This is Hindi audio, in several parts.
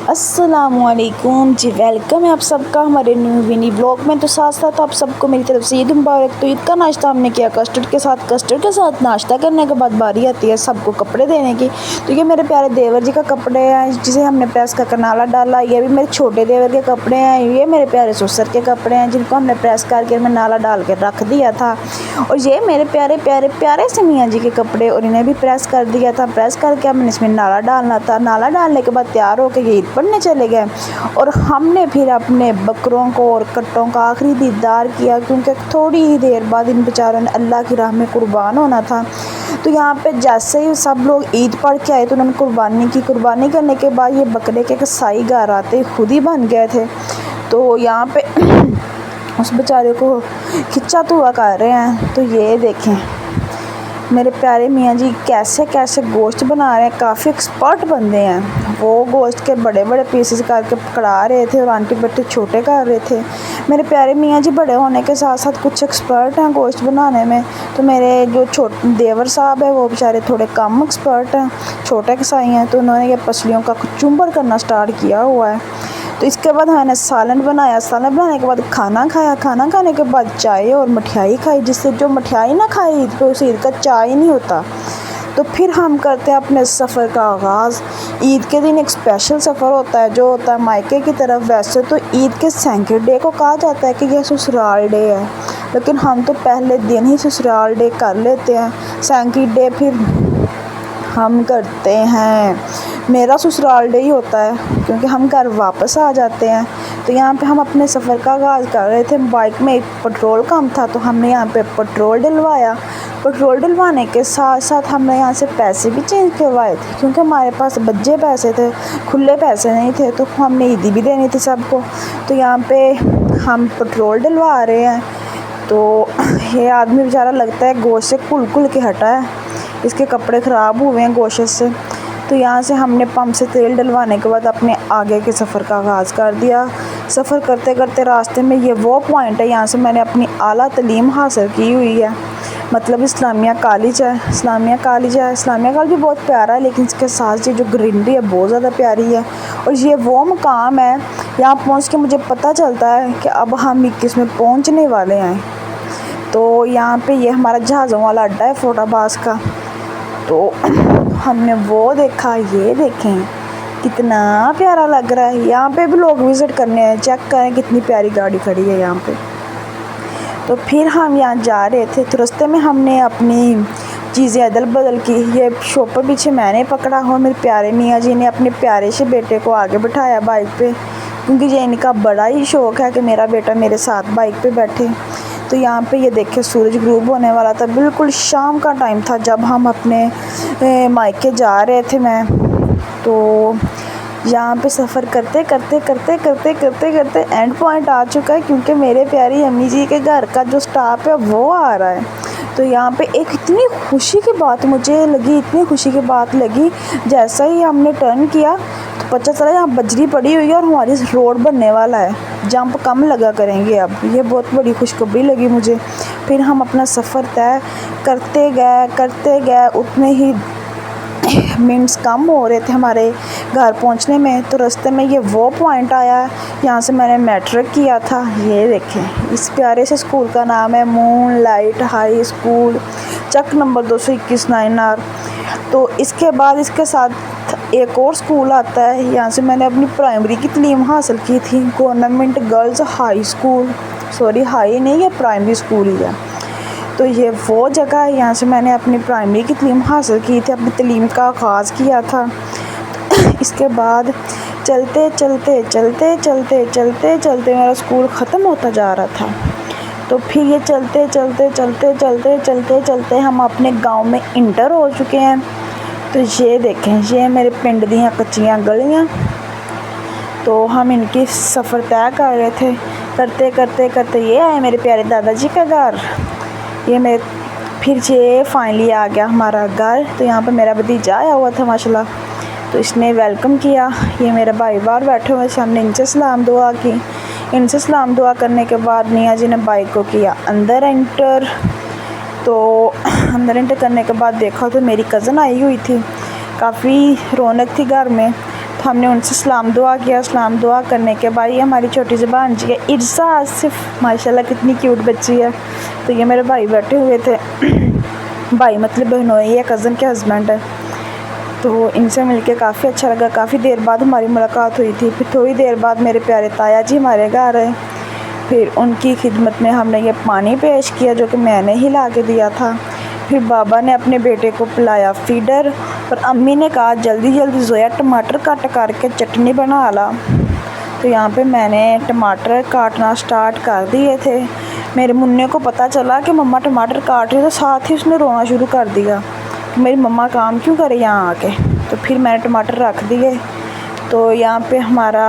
अस्सलामुअलैकुम जी, वेलकम है आप सबका हमारे न्यू विनी ब्लॉग में। तो साथ साथ आप सबको मेरी तरफ से ईद मुबारक। तो ईद का नाश्ता हमने किया कस्टर्ड के साथ नाश्ता करने के बाद बारी आती है सबको कपड़े देने की। तो ये मेरे प्यारे देवर जी का कपड़े हैं जिसे हमने प्रेस का नाला डाला। ये भी मेरे छोटे देवर के कपड़े हैं। ये मेरे प्यारे ससुर के कपड़े हैं जिनको हमने प्रेस करके मैं नाला डाल के रख दिया था। और ये मेरे प्यारे प्यारे प्यारे से मियाँ जी के कपड़े, और इन्हें भी प्रेस कर दिया था। प्रेस करके हमने इसमें नाला डालना था। नाला डालने के बाद तैयार होकर ये ईद पढ़ने चले गए। और हमने फिर अपने बकरों को और कट्टों का आखिरी दीदार किया, क्योंकि थोड़ी ही देर बाद इन बेचारों ने अल्लाह की राह में कुर्बान होना था। तो यहाँ पे जैसे ही सब लोग ईद पढ़ के आए तो उन्होंने कुर्बानी की। कुर्बानी करने के बाद ये बकरे के कसाई घर आते खुद ही बन गए थे। तो यहाँ पे उस बेचारे को खिंचा हुआ कर रहे हैं। तो ये देखें मेरे प्यारे मियाँ जी कैसे कैसे गोश्त बना रहे हैं। काफ़ी एक्सपर्ट बंदे हैं। वो गोश्त के बड़े बड़े पीसेस करके पकड़ा रहे थे और आंटी बेटे छोटे कर रहे थे। मेरे प्यारे मियाँ जी बड़े होने के साथ साथ कुछ एक्सपर्ट हैं गोश्त बनाने में। तो मेरे जो छोटे देवर साहब है वो बेचारे थोड़े कम एक्सपर्ट हैं, छोटे कसाई हैं। तो उन्होंने ये पसलियों का चुम्बर करना स्टार्ट किया हुआ है। तो इसके बाद मैंने सालन बनाया। सालन बनाने के बाद खाना खाया। खाना खाने के बाद चाय और मठियाई खाई, जिससे जो मठियाई ना खाई ईद पे उस ईद का चाय नहीं होता। तो फिर हम करते हैं अपने सफ़र का आगाज़। ईद के दिन एक स्पेशल सफ़र होता है जो होता है मायके की तरफ। वैसे तो ईद के सेकंड डे को कहा जाता है कि यह ससुराल डे है, लेकिन हम तो पहले दिन ही ससुराल डे कर लेते हैं। सेकंड डे फिर हम करते हैं, मेरा ससुराल डे ही होता है, क्योंकि हम घर वापस आ जाते हैं। तो यहाँ पे हम अपने सफ़र का आगाज़ कर रहे थे। बाइक में एक पेट्रोल कम था तो हमने यहाँ पे पेट्रोल डलवाया। पेट्रोल डलवाने के साथ साथ हमने यहाँ से पैसे भी चेंज करवाए थे, क्योंकि हमारे पास बच्चे पैसे थे, खुले पैसे नहीं थे। तो हमने ईदी भी देनी थी सबको। तो यहाँ पे हम पेट्रोल डलवा रहे हैं। तो ये आदमी बेचारा लगता है गोश्त से कुल के हटा है, इसके कपड़े ख़राब हुए हैं गोश्त से। तो यहाँ से हमने पंप से तेल डलवाने के बाद अपने आगे के सफ़र का आगाज़ कर दिया। सफ़र करते करते रास्ते में ये वो पॉइंट है, यहाँ से मैंने अपनी आला तालीम हासिल की हुई है। मतलब इस्लामिया कॉलेज है। इस्लामिया कॉलेज भी बहुत प्यारा है, लेकिन इसके साथ ये जो ग्रीनरी है बहुत ज़्यादा प्यारी है। और ये वो मकाम है, यहाँ पहुँच के मुझे पता चलता है कि अब हम 21 में पहुँचने वाले हैं। तो यहाँ पे ये हमारा जहाज़ों वाला अड्डा है फोटाबाज का। तो हमने वो देखा। ये देखें कितना प्यारा लग रहा है। यहाँ पे भी लोग विज़िट करने हैं, चेक करें कितनी प्यारी गाड़ी खड़ी है यहाँ पे। तो फिर हम यहाँ जा रहे थे, तो रास्ते में हमने अपनी चीज़ें अदल बदल की। ये शॉपर पीछे मैंने पकड़ा और मेरे प्यारे मियाँ जी ने अपने प्यारे से बेटे को आगे बिठाया बाइक पे, क्योंकि ये इनका बड़ा ही शौक़ है कि मेरा बेटा मेरे साथ बाइक पे बैठे। तो यहाँ पे ये देखे सूरज ग्रूब होने वाला था। बिल्कुल शाम का टाइम था जब हम अपने मायके जा रहे थे। मैं तो यहाँ पे सफ़र करते करते एंड पॉइंट आ चुका है, क्योंकि मेरे प्यारी अम्मी जी के घर का जो स्टाफ है वो आ रहा है। तो यहाँ पे एक इतनी खुशी की बात मुझे लगी, इतनी खुशी की बात लगी। जैसा ही हमने टर्न किया तो पता चला यहाँ बजरी पड़ी हुई है और हमारी रोड बनने वाला है, जंप कम लगा करेंगे अब। ये बहुत बड़ी खुशखबरी लगी मुझे। फिर हम अपना सफ़र तय करते गए। उतने ही मिनट्स कम हो रहे थे हमारे घर पहुंचने में। तो रास्ते में ये वो पॉइंट आया, यहाँ से मैंने मैट्रिक किया था। ये देखें इस प्यारे से स्कूल का नाम है मूनलाइट हाई स्कूल, चक नंबर 221 9R। तो इसके बाद इसके साथ एक और स्कूल आता है। यहाँ से मैंने अपनी प्राइमरी की तालीम हासिल की थी, government girls high school. Sorry high नहीं, ये प्राइमरी स्कूल ही है। तो ये वो जगह है, यहाँ से मैंने अपनी प्राइमरी की तालीम हासिल की थी, अपनी तालीम का आगाज़ किया था। इसके बाद चलते मेरा स्कूल ख़त्म होता जा रहा था। तो फिर ये चलते हम अपने गांव में इंटर हो चुके हैं। तो ये देखें ये मेरे पिंड दी कच्चियाँ गलियाँ। तो हम इनकी सफ़र तय कर रहे थे। करते ये आए मेरे प्यारे दादाजी का घर। फिर ये फाइनली आ गया हमारा घर। तो यहाँ पर मेरा भतीजा आया हुआ था माशाल्लाह, तो इसने वेलकम किया। ये मेरा भाई बाहर बैठे हुए थे, हमने इनसे सलाम दुआ की। इनसे सलाम दुआ करने के बाद मियाँ जी ने बाइक को किया अंदर एंटर। तो अंदर एंटर करने के बाद देखा तो मेरी कज़न आई हुई थी। काफ़ी रौनक थी घर में। तो हमने उनसे सलाम दुआ किया। सलाम दुआ करने के बाद ये हमारी छोटी सी भांजी है इर्सा आसिफ, माशाल्लाह कितनी क्यूट बच्ची है। तो ये मेरे भाई बैठे हुए थे भाई मतलब बहनोई है, कज़न के हस्बैंड है। तो इनसे मिलके काफ़ी अच्छा लगा। काफ़ी देर बाद हमारी मुलाकात हुई थी। फिर थोड़ी देर बाद मेरे प्यारे ताया जी हमारे घर आए। फिर उनकी खिदमत में हमने ये पानी पेश किया जो कि मैंने ही ला के दिया था। फिर बाबा ने अपने बेटे को पिलाया फीडर, और अम्मी ने कहा जल्दी जल्दी ज़ोया टमाटर काट करके चटनी बना ला। तो यहाँ पे मैंने टमाटर काटना स्टार्ट कर दिए थे। मेरे मुन्ने को पता चला कि मम्मा टमाटर काट रही है, तो साथ ही उसने रोना शुरू कर दिया कि मेरी मम्मा काम क्यों करे यहाँ आके। तो फिर मैंने टमाटर रख दिए। तो यहाँ पे हमारा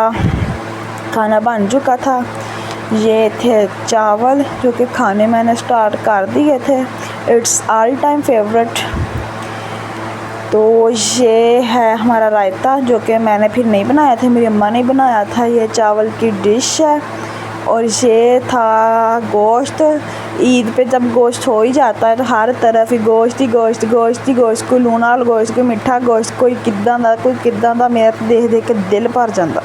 खाना बन चुका था। ये थे चावल जो कि खाने मैंने स्टार्ट कर दिए थे। It's all time favourite. तो ये है हमारा रायता जो कि मैंने फिर नहीं बनाया था, मेरी अम्मा ने बनाया था। ये चावल की डिश है। और ये था गोश्त। ईद पे जब गोश्त हो ही जाता है तो हर तरफ ही गोश्त ही गोश्त, गोश्त ही गोश्त, कोई लूण वाला गोश्त, कोई मिठा गोश्त, कोई किद्दां दा मेरा देख देख के दिल भर जाता।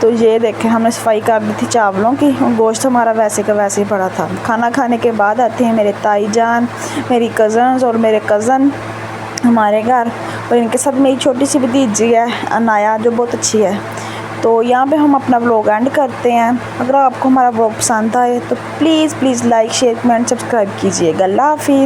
तो ये देखें हमने सफाई कर दी थी चावलों की, और गोश्त हमारा वैसे का वैसे ही पड़ा था। खाना खाने के बाद आते हैं मेरे ताई जान, मेरी कज़न्स और मेरे कज़न हमारे घर, और इनके साथ मेरी छोटी सी भतीजी है अनाया जो बहुत अच्छी है। तो यहाँ पे हम अपना व्लॉग एंड करते हैं। अगर आपको हमारा व्लॉग पसंद आए तो please like share comment subscribe कीजिएगा। अल्लाह हाफ़िज़।